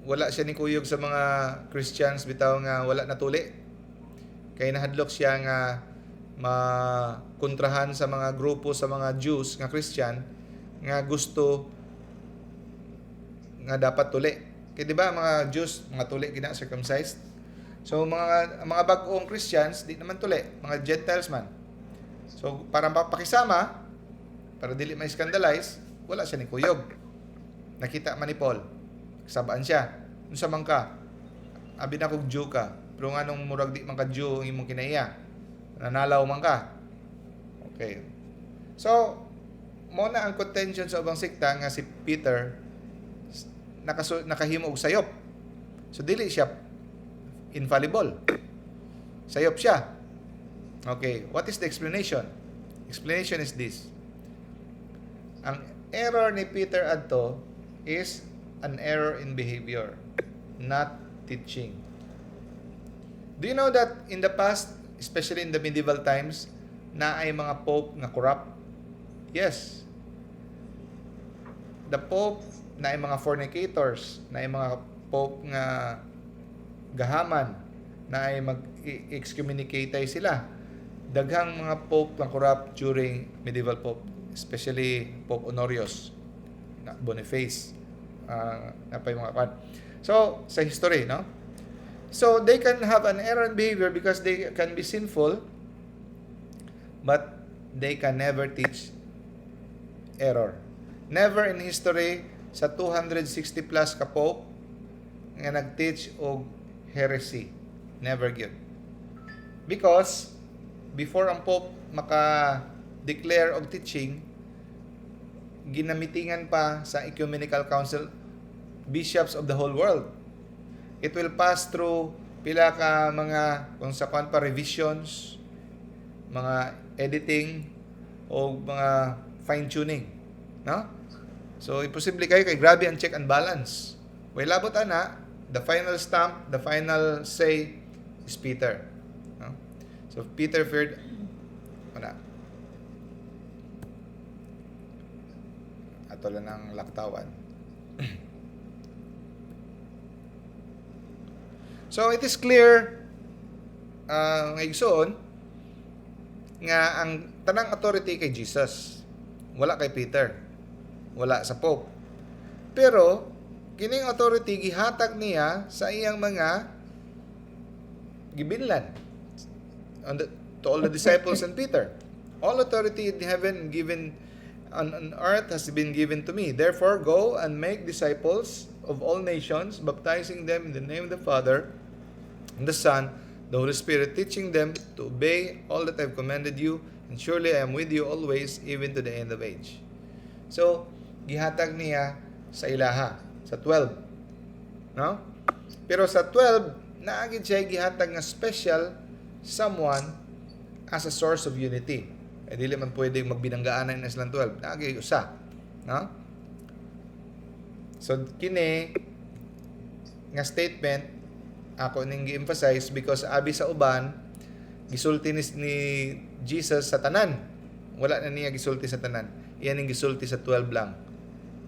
wala siya ni kuyog sa mga Christians bitaw nga wala natuli. Kay nahadlok siya nga makontrahan sa mga grupo sa mga Jews nga Christian nga gusto nga dapat tuli. Kay di ba mga Jews mga tuli gina circumcised. So mga bag-ong Christians di naman tuli, mga Gentiles man. So para mapakisama, para dili ma-scandalize, wala siya ni kuyog. Nakita man ni Paul, sabaan siya. Unsa man ka? Abi na kog Jew ka, pero nganong murag di man ka Jew ang imong kinaiya? Nanalaw man ka. Okay. So mo na ang contention sa ubang sekta nga si Peter nakahimo og sayop. So dili siya infallible. Sayop siya. Okay, what is the explanation? Explanation is this. Ang error ni Peter adto is an error in behavior, not teaching. Do you know that in the past, especially in the medieval times, na ay mga pope nga corrupt? Yes. The pope na ay mga fornicators, na ay mga pope nga gahaman, na ay mag-excommunicate sila. Daghang mga pope nga corrupt during medieval pope, especially Pope Honorius, Boniface, napay mga kan. So, sa history, no? So, they can have an error in behavior because they can be sinful, but they can never teach error. Never in history sa 260 plus ka pope nga nag-teach og heresy. Never gyud. Because before ang pope maka-declare og teaching, ginamitingan pa sa ecumenical council bishops of the whole world. it will pass through pila ka mga kung sa pa revisions, mga editing o mga fine tuning, no? So imposible kayo kay grabe ang check and balance. Way labot ana, the final stamp, the final say is Peter, no? So Peter feared ana ato lang ng laktawan. So it is clear nga igsoon nga ang tanang authority kay Jesus, wala kay Peter, wala sa Pope. Pero kining authority gihatag niya sa iyang mga gibillan to all the disciples and Peter. All authority in heaven given on earth has been given to me. Therefore, go and make disciples of all nations, baptizing them in the name of the Father, and the Son, the Holy Spirit, teaching them to obey all that I have commanded you, and surely I am with you always, even to the end of age. So, gihatag niya sa ilaha, sa 12. No? Pero sa 12, naagid siya gihatag nga special someone as a source of unity. Eh, dili man pwedeng magbinanggaanan na silang 12. Naagid usa. No? So, kini nga statement ako ning gi-emphasize because abi sa uban gisulti ni Jesus sa tanan. Wala na niya gisulti sa tanan. Iyan ning gisulti sa 12 lang.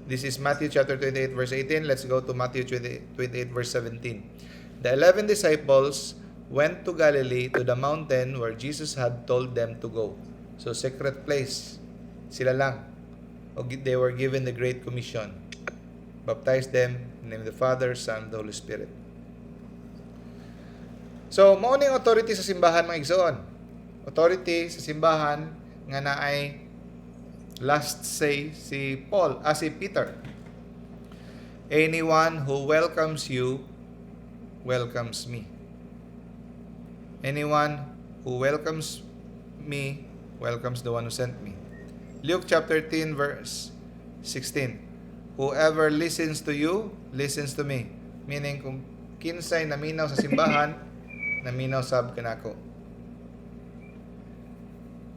This is Matthew chapter 28 verse 18. Let's go to Matthew 28 verse 17. The 11 disciples went to Galilee to the mountain where Jesus had told them to go. So secret place. Sila lang. They were given the Great Commission. Baptize them in the name of the Father, Son, and the Holy Spirit. So, mao ning authority sa simbahan mga igsoon. Authority sa simbahan nga naay last say si Peter. Anyone who welcomes you welcomes me. Anyone who welcomes me welcomes the one who sent me. Luke chapter 10 verse 16. Whoever listens to you listens to me. Meaning kung kinsay naminaw sa simbahan naminaw sab kanako.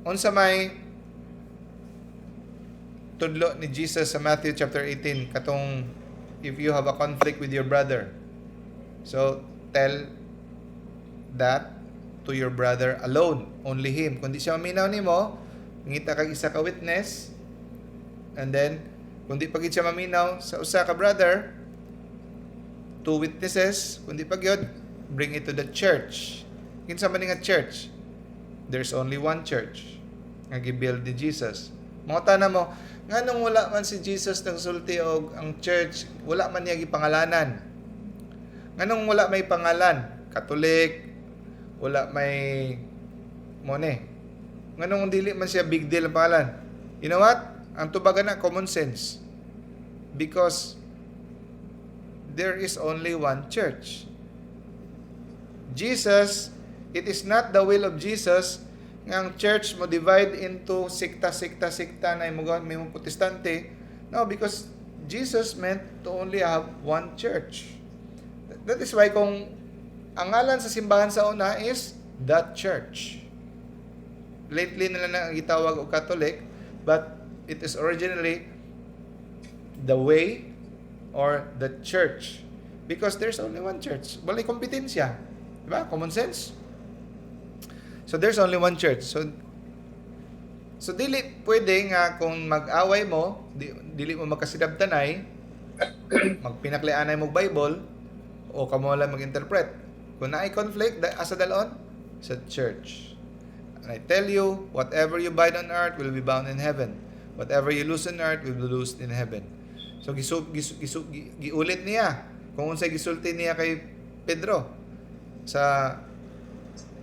Unsa may tudlo ni Jesus sa Matthew chapter 18 katong if you have a conflict with your brother, so tell that to your brother alone, only him. Kung di siya maminaw nimo, ngita kag isa ka witness, and then kung di pagid siya maminaw sa usa ka brother, 2 witnesses, kung di pagyod, bring it to the church. Kinsa man nga church? There's only one church nga gibuild ni Jesus. Mga tanan mo, nganong wala man si Jesus nagsulti og ang church, wala man niya gipangalanan. Nganong wala may pangalan? Katolik, wala may mone. Nganong dili man siya big deal ang pangalan? You know what? Ang tubagan na common sense. Because there is only one church. Jesus, it is not the will of Jesus nga ang church mo divide into sikta na may mga protestante. No, because Jesus meant to only have one church. That is why kung ang ngalan sa simbahan sa una is that church. Lately nila na gitawag og Catholic, but it is originally the way or the church. Because there's only one church. Walay kompetensya. Diba? Common sense. So there's only one church. So dili pwede nga kung mag-away mo, dili mo magkasidabtanay, magpinaklianay mo Bible, o kamo lang mag-interpret. Kung naay conflict, asa dalon? Sa church. And I tell you, whatever you bind on earth will be bound in heaven. Whatever you loose on earth will be loosed in heaven. So giulit niya kung unsay gisulti niya kay Pedro sa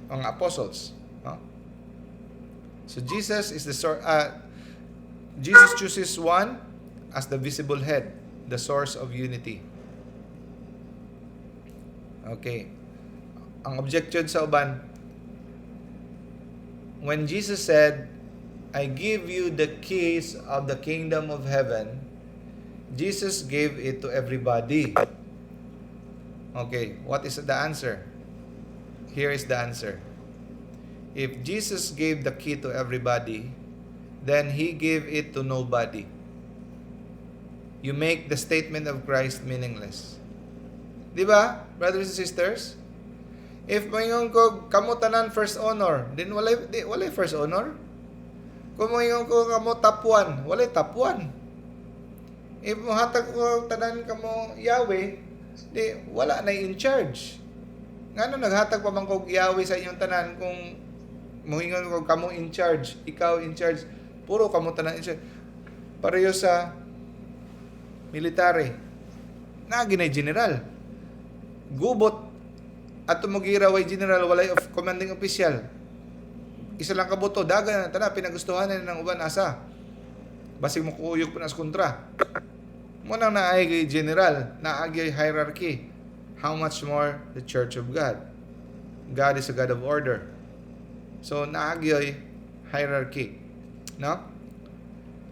mga apostles, no? So Jesus is the Jesus chooses one as the visible head, the source of unity. Okay. Ang objection sa uban, when Jesus said, I give you the keys of the kingdom of heaven, Jesus gave it to everybody. Okay, what is the answer? Here is the answer. If Jesus gave the key to everybody, then He gave it to nobody. You make the statement of Christ meaningless. Di ba, brothers and sisters? If mayon ko kamo tanan first honor, then walay first honor. Kung mayon ko kamo top 1, walay top 1. If mohatag ko tanan kamo Yahweh, di wala na in charge. Ngano naghatag pa man kog Yahweh sa inyong tanan kung mohingon ko kamo in charge, ikaw in charge, puro kamo tanan in charge. Pareho sa military. Naginay general. Gubot at tumagira way general walay of commanding official. Isa lang kabuto dagan tana pinagustuhan na ng uban asa. Basig mo kuyog pa nas kontra. Mo nang naay general, naagi hierarchy. How much more the Church of God? God is a God of order. So naagi hierarchy. No?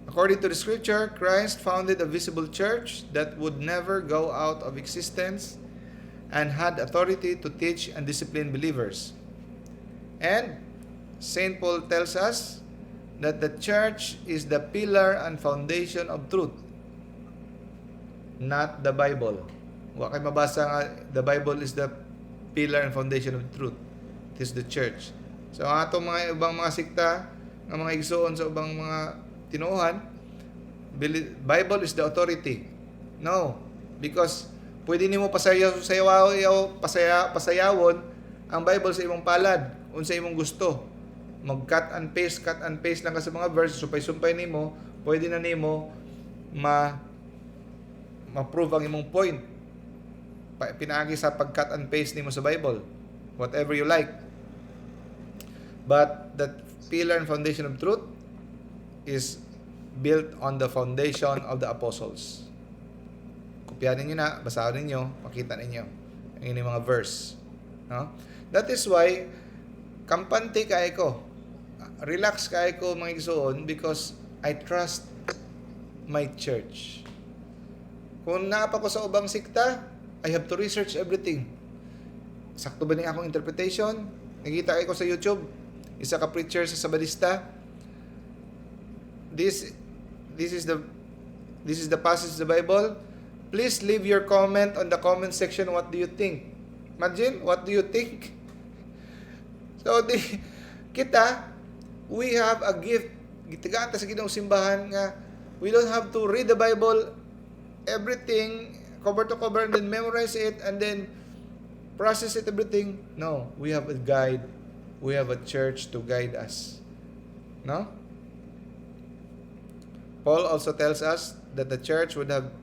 According to the scripture, Christ founded a visible church that would never go out of existence and had authority to teach and discipline believers. And St. Paul tells us that the church is the pillar and foundation of truth, not the Bible. Wa kay mabasa nga the Bible is the pillar and foundation of truth. It is the church. So ang atong mga ubang mga sikta, nga mga igsoon sa ubang mga tinuhan, Bible is the authority. No, because pwede nimo pasayawon ang Bible sa imong palad, unsa imong gusto. Mag cut and paste lang ka sa mga verse, sumpay-sumpay nimo, pwede na nimo ma-prove ang imong point. Pinaagi sa pag-cut and paste nimo sa Bible, whatever you like. But the pillar and foundation of truth is built on the foundation of the apostles. Kopyahan ninyo na, basahin ninyo, makita ninyo ang inyong mga verse. No? That is why, kampante kay ko, relax kay ko mga igsoon, because I trust my church. Kung naapa ko sa ubang sikta, I have to research everything. Sakto ba niya akong interpretation? Nakita ko sa YouTube, isa ka preacher sa Sabadista. This is the passage of the Bible. Please leave your comment on the comment section. What do you think? Imagine, what do you think? So, we have a gift. Gitagaan ta sa ginong simbahan nga, we don't have to read the Bible, everything, cover to cover, and then memorize it, and then process it, everything. No, we have a guide. We have a church to guide us. No? Paul also tells us that the church would have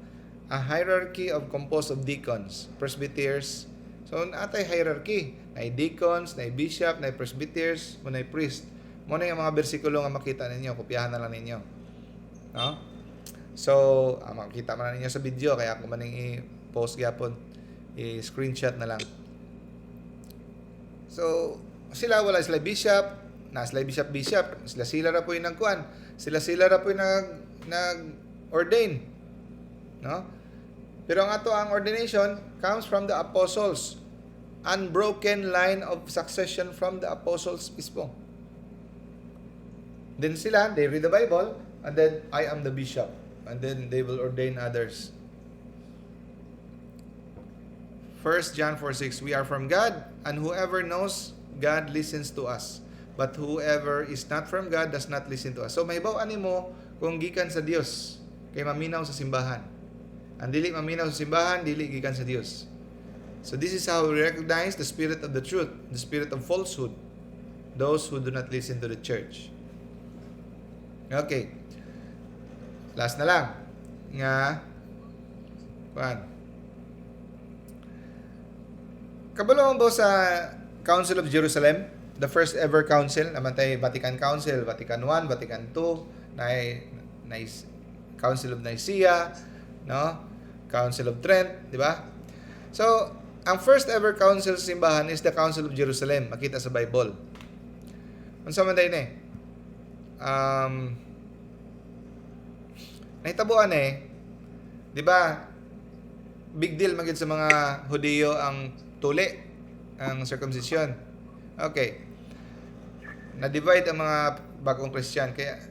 a hierarchy of composed of deacons, presbyters. So, natay hierarchy. Na deacons, na bishop, na presbyters, na priest. Muna yung mga bersikulo nga makita ninyo. Kopyahan na lang ninyo. No? So, makikita man ninyo sa video. Kaya kung maning i-post gyapon, i-screenshot na lang. So, wala sila bishop, na sila bishop. Sila ra po yung nagkuhan. Sila ra po yung nag-ordain. No? Pero ang ordination comes from the apostles. Unbroken line of succession from the apostles mismo. Then they read the Bible, and then I am the bishop. And then they will ordain others. 1 John 4:6, we are from God, and whoever knows God listens to us. But whoever is not from God does not listen to us. So mahibaw-an nimo kung gikan sa Dios, kay maminaw sa simbahan. Ang dili maminaw sa simbahan, dili gikan sa Dios. So this is how we recognize the spirit of the truth, the spirit of falsehood, those who do not listen to the church. Okay. Last na lang. Kabalo mo sa Council of Jerusalem, the first ever council, naman tayo Vatican Council, Vatican I, Vatican II, Council of Nicaea, no? Council of Trent, di ba? So, ang first ever council sa simbahan is the Council of Jerusalem, makita sa Bible. Unsa man day ni? Nahitabuan di ba? big deal magid sa mga Hudiyo ang tuli, ang circumcision. Okay. Na-divide ang mga bagong Christian. Kaya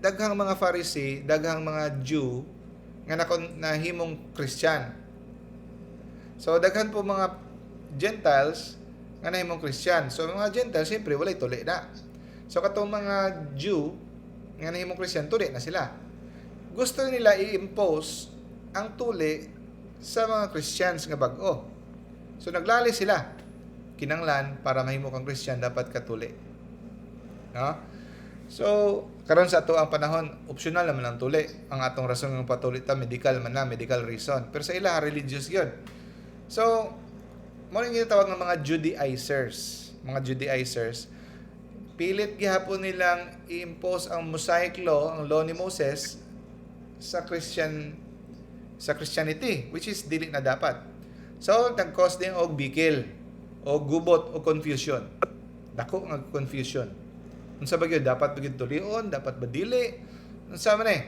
daghang mga Pharisee, daghang mga Jew nga nahimong Christian. So daghan po mga Gentiles nga nahimong Christian. So mga Gentiles siyempre walay tuli na. So katong mga Jew nga nahimong Christian, tuli na sila. Gusto nila i-impose ang tuli sa mga Christians nga bag-o. So naglali sila. Kinanglan para mahimo kang Christian dapat katuli. No? So karon sa ato ang panahon, optional naman ang tuli. Ang atong rason ng patuli ta medical man na, medical reason. Pero sa ila religious 'yun. So mo ning gitawag ng mga Judaizers. Mga Judaizers, pilit gihapon nilang i-impose ang Mosaic law, ang law ni Moses sa Christianity, which is dili na dapat. So nag-cause din og bikil o gubot o confusion. Dako nga confusion. Unsa ba gyud dapat bagid tulion, dapat ba dili? Unsa man eh.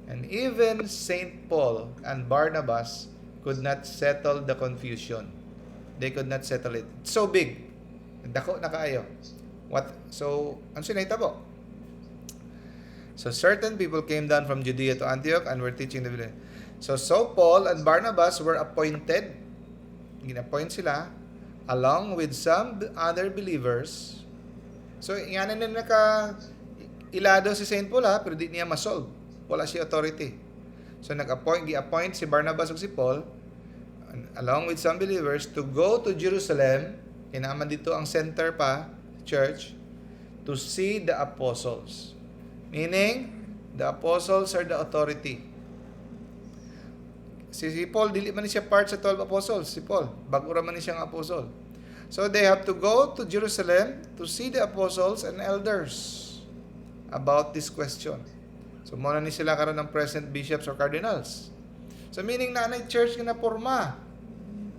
And even Saint Paul and Barnabas could not settle the confusion. They could not settle it. It's so big. Dako na kaayo. So ano sinahitabo? So certain people came down from Judea to Antioch and were teaching the village. So Paul and Barnabas were appointed. Gina-appoint sila along with some other believers. So ingana na ilado si Saint Paul pero di niya masolve. Wala siya authority. So gi-appoint si Barnabas ug si Paul along with some believers to go to Jerusalem. Inaman dito ang center pa, church, to see the apostles. Meaning, the apostles are the authority. Si Paul, dili man siya part sa 12 apostles. Si Paul, bago ra man siya ang apostle. So they have to go to Jerusalem to see the apostles and elders about this question. So muna ni sila karon ng present bishops or cardinals. So meaning nanay church nga naporma.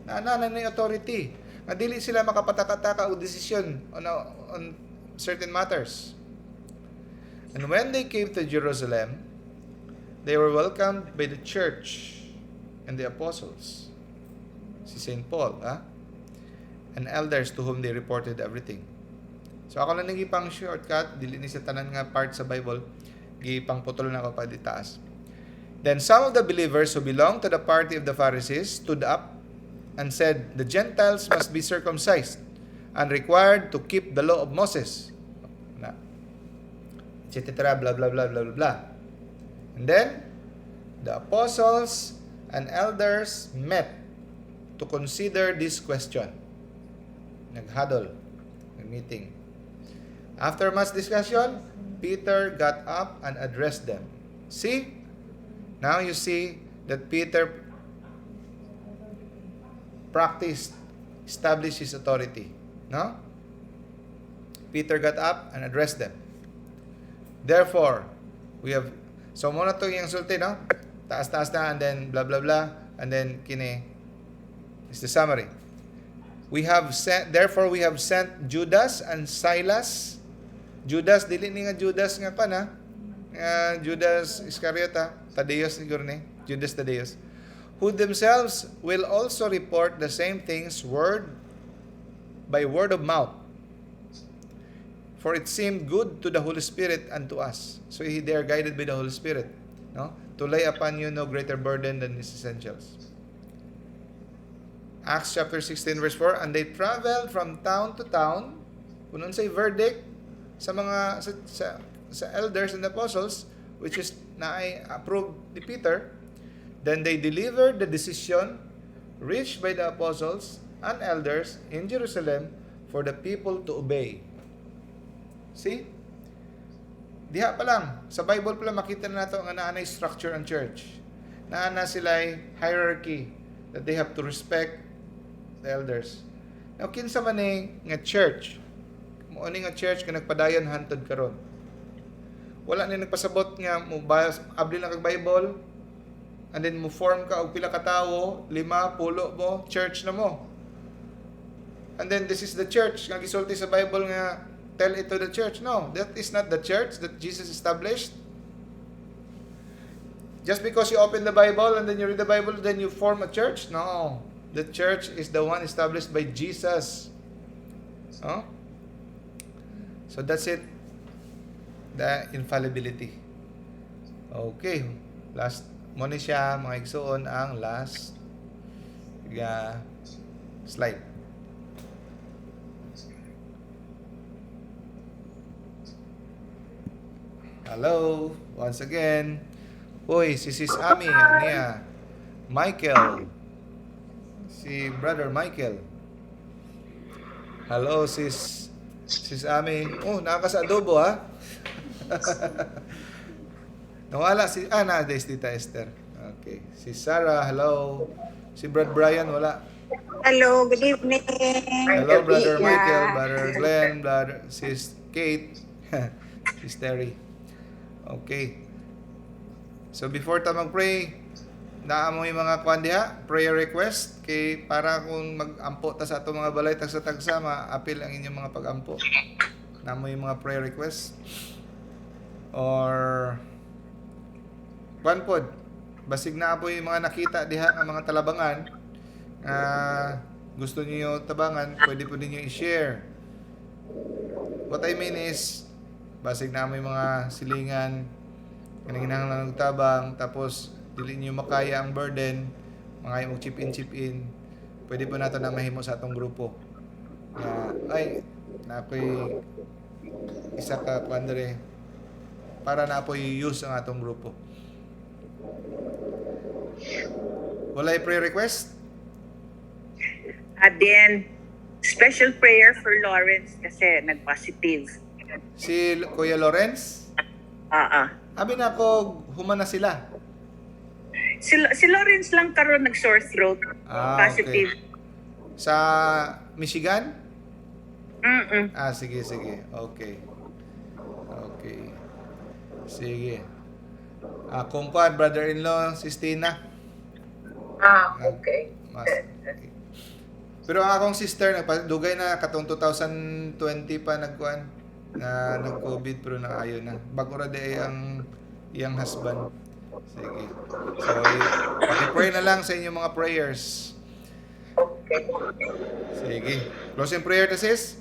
Nanay authority. Nga dili sila makapataka-taka o desisyon on certain matters. And when they came to Jerusalem, they were welcomed by the church and the apostles. Si St. Paul, and elders to whom they reported everything. So ako lang nagipang shortcut, dili ni sa tanan nga part sa Bible, gipang putol na ko pa di taas. Then some of the believers who belonged to the party of the Pharisees stood up and said, the Gentiles must be circumcised and required to keep the law of Moses. Etc. Blah, blah, blah, blah, blah, blah. And then, the apostles and elders met to consider this question. Naghadol, nag-meeting. After much discussion, Peter got up and addressed them. See? Now you see that Peter established his authority. No? Peter got up and addressed them. Therefore, we have, so muna to yung sulti, no? Taas-taas na, and then blah, blah, blah, and then kini, is the summary. Therefore we have sent Judas and Silas. Judas, dili ni nga Judas nga pa na. Judas Iscariot, Tadeus siguro ni. Judas Tadeus. Who themselves will also report the same things by word of mouth. For it seemed good to the Holy Spirit and to us. So they are guided by the Holy Spirit. No? To lay upon you no greater burden than is essentials. Acts chapter 16 verse 4, and they traveled from town to town, kunon say verdict sa mga sa elders and apostles, which is na approved ni Peter. Then they delivered the decision reached by the apostles and elders in Jerusalem for the people to obey. See? Diha pa lang, sa Bible pa lang makita na nato nga naanay structure ang church. Naana sila'y hierarchy that they have to respect the elders. Now, kinsa man nga church, mo ani nga church nga nagpadayon hantod karon. Wala ni nagpasabot nga mo abli lang kag Bible and then mo form ka og pila ka tawo, 5, 10 mo, church na mo. And then this is the church nga gisulti sa Bible nga tell it to the church. No, that is not the church that Jesus established. just because you open the Bible and then you read the Bible, then you form a church? No. The church is the one established by Jesus. Oh? So that's it. The infallibility. Okay. Last mo ni siya, mga igsoon, ang last slide. Hello, once again. Uy, si Sis Ami, niya. Michael. Si Brother Michael. Hello, Sis Ami. Oh, nakaka sa adobo, ha? Nawala si nades Tita Esther. Okay. Si Sarah, hello. Si Brad Brian, wala. Hello, good evening. Hello, Brother Yeah. Michael, Brother Glenn, Brother Sis Kate, Sis Terry. Okay. So before ta mag-pray, naamo yung mga kuan diha, prayer request kay para kung mag-ampo ta sa ato mga balay tagsa-tagsa, ma-appeal ang inyong mga pag-ampo. Naamo yung mga prayer request or kuan pod, basig na po yung mga nakita diha nga mga talabangan gusto niyo tabangan, pwede po ninyo i-share. What I mean is, basig na yung mga silingan, kinahanglan ng tabang, tapos dili niyo makaya ang burden, mga imong chip in, pwede po nato na mahimo sa atong grupo. Na ako'y isa ka kwandere para na po i-use ang atong grupo. Walay prayer request? At then, special prayer for Lawrence kasi nag-positive. Si Kuya Lorenz? Abi na ako, humana sila. Si Lawrence lang karon nag-sore throat. Positive. Okay. Sa Michigan? Sige. Okay. Sige. Kung pa, brother-in-law, si Stina. Okay. Pero ang akong sister, dugay na, katong 2020 pa nagkuan, na nag-COVID, pero naayo na. Bago ra di ang iyang husband. Sige. So, paki-pray na lang sa inyong mga prayers. Okay. Sige. Closing prayer, sis?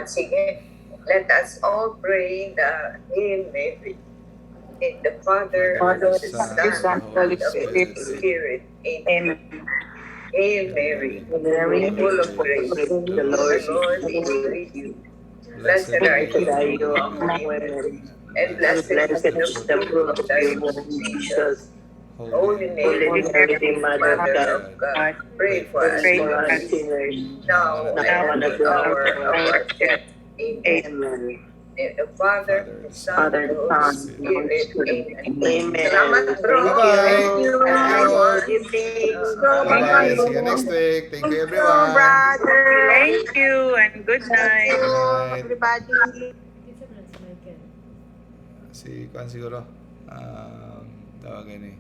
Sige. Let us all pray the Hail Mary. In the Father, the Son, and the Holy Spirit. Amen. Hail Mary, full of grace, the Lord is with you. Blessed are you among women, and blessed is the fruit of thy womb, Jesus. Holy Mary, Mother of God, pray for us sinners, now and at the hour of our death. Amen. In the Father, the Son, and the Holy Spirit. Amen. Salamat, bro. Bye-bye. Thank you, everyone. Bye-bye. See you next week. Thank you, everyone. Brother. Thank you and good night. Good night. Everybody. Si Kwan siguro. Tawagan eh.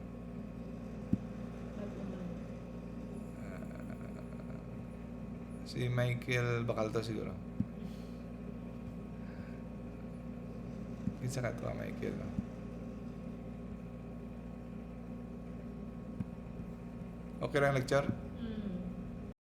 Si Michael bakal to siguro. Kinsa ka to, Michael? Okay lang lecture?